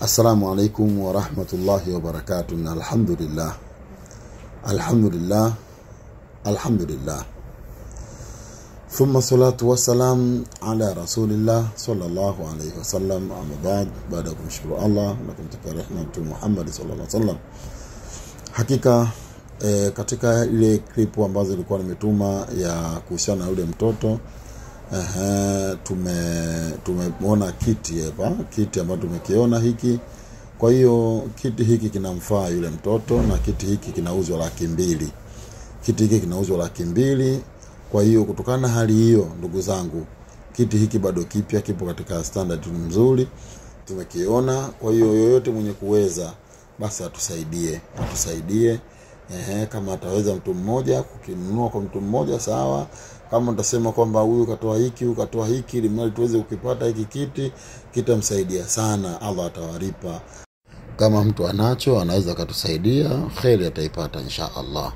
Assalamu alaikum wa rahmatullahi wa barakatuh. Alhamdulillah. Alhamdulillah. Alhamdulillah. Thumma salatu wassalam ala rasulillah sallallahu alayhi wa sallam. Amma ba'd, baada kumshukuru Allah na kumtakia rehema Mtume Muhammad sallallahu alayhi wa sallam. Hakika katika ile clip ambazo nilikuwa nimetuma ya kuhusiana na yule mtoto, tumeona kiti hapa, kiti ambacho tumekiona hiki. Kwa hiyo kiti hiki kinamfaa yule mtoto na kiti hiki kinauzwa 200,000. Kiti hiki kinauzwa 200,000. Kwa hiyo kutokana na hali hiyo, ndugu zangu, kiti hiki bado kipya, kipo katika standard nzuri, tumekiona. Kwa hiyo yoyote mwenye kuweza basi atusaidie. Kama ataweza mtu mmoja kukinunua kwa mtu mmoja sawa. Kama utasema kwamba huyu katoa hiki, huyu katoa hiki, ili mali tuweze ukipata hiki kiti, kitamsaidia sana, Allah atawalipa. Kama mtu anacho anaweza kutusaidia, kheri ataipata insha Allah.